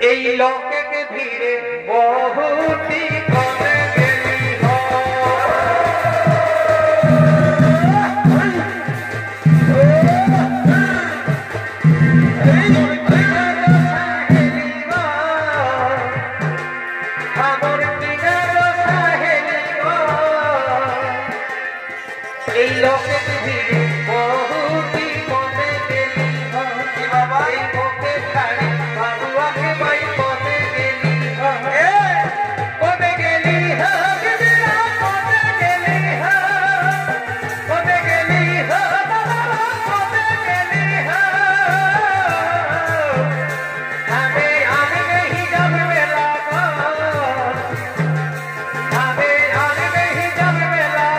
এই লোকে ধীরে বহুতি করে গেলি এই লোকে ধীরে বহুতি করে গেলি বাবা এই মুখে ছাড়ি বাবুয়াকে বাই করে গেলি করে গেলি করে গেলি করে গেলি করে গেলি हमें आने नहीं जब मिला हमें आने नहीं जब मिला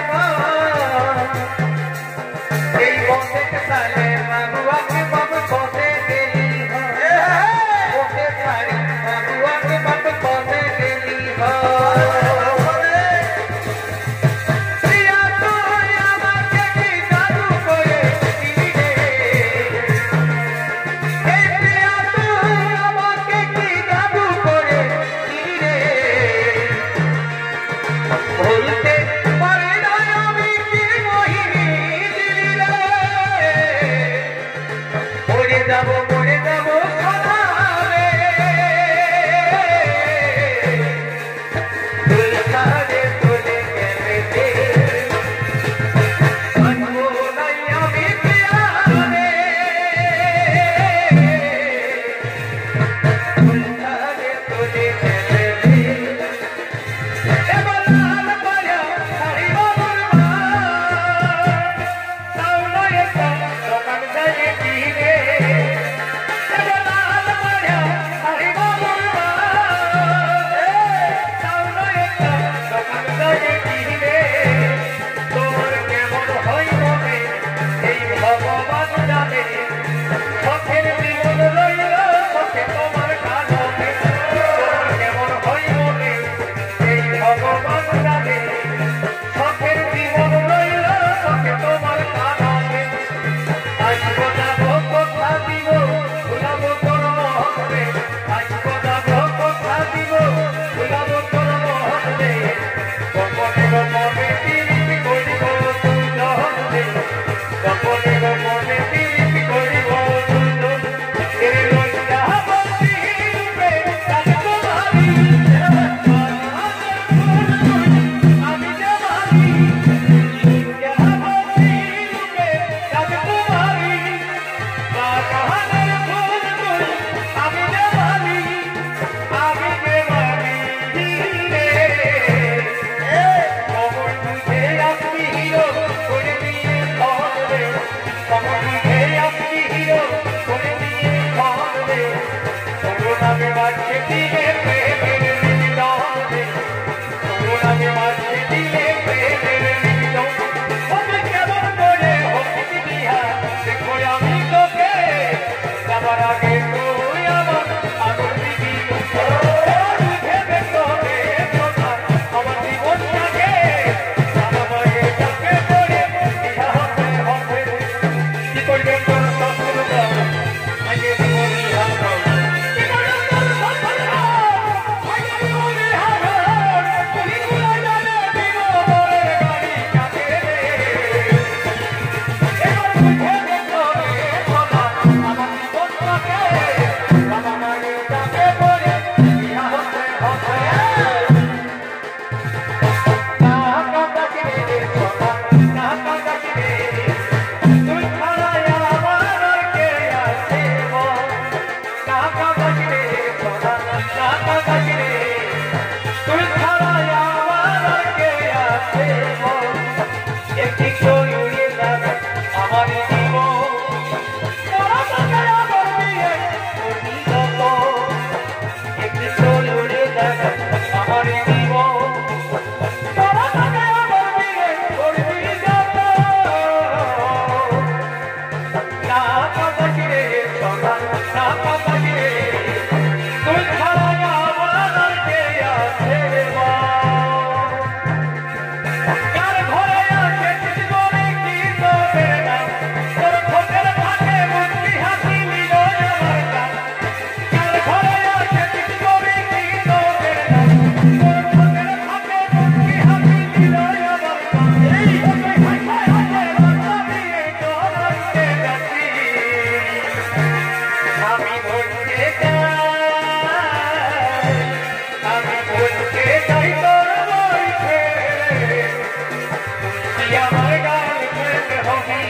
আমার গান খেতে হবে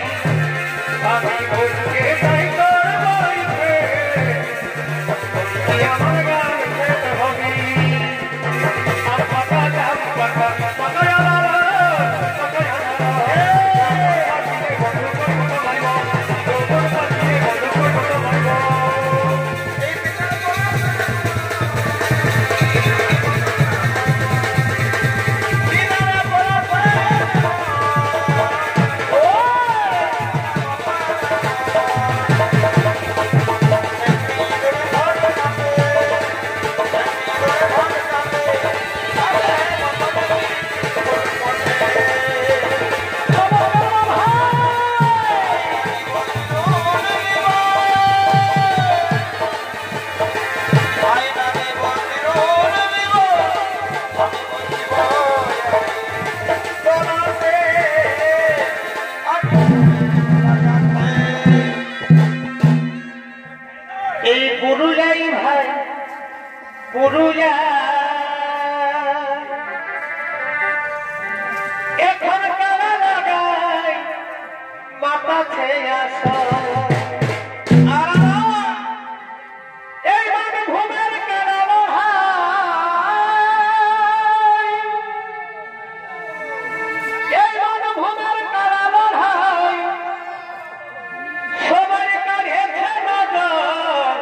আমি ভুলকে তাই তোর বাড়িতে আমার গান খেতে হবে আর পাকা দাম পাকা পাকা এই পুরুলিয়াই ভাই পুরুলিয়া এখন কারা লাগাই মাথা ছেয়ে আসা এই মানে ঘুমের কারা এই মানে ঘুমের কারা লড়াই সবাই কাঁধেছে নজর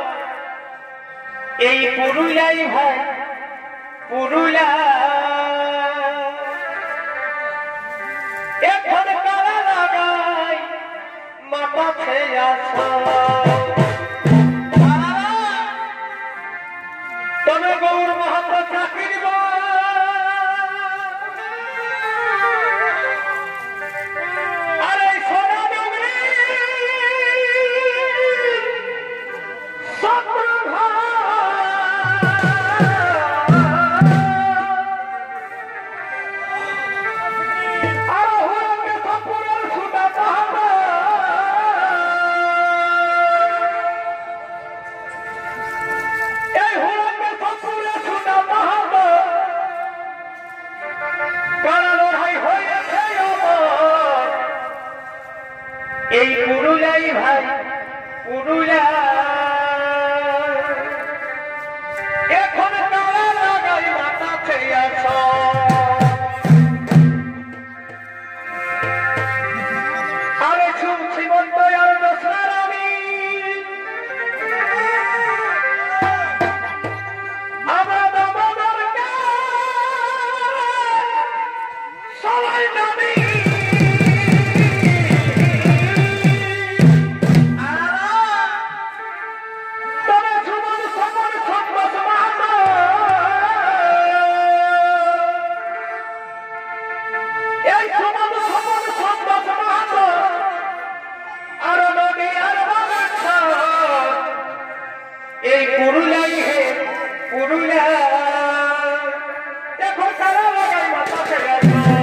এই পুরুলিয়াই ভাই পুরুলিয়া এখন কারা লাগাই মাথা ছেয়ে আসা তবে গৌর মাহাত্ম চাকরি আরে সোনা ডুবরি এই পুরুলিয়াই ভাই পুরুলিয়া এখন কারা লাগাই মাথা ছেয়ে আসা আরে শ্রীমন্ত আর দোসরার আমি আমরা দামোদরকে সবাই নামি এই পুরুলিয়াই হে পুরুলিয়া দেখো কারা লাগাই মাথা ছেড়ে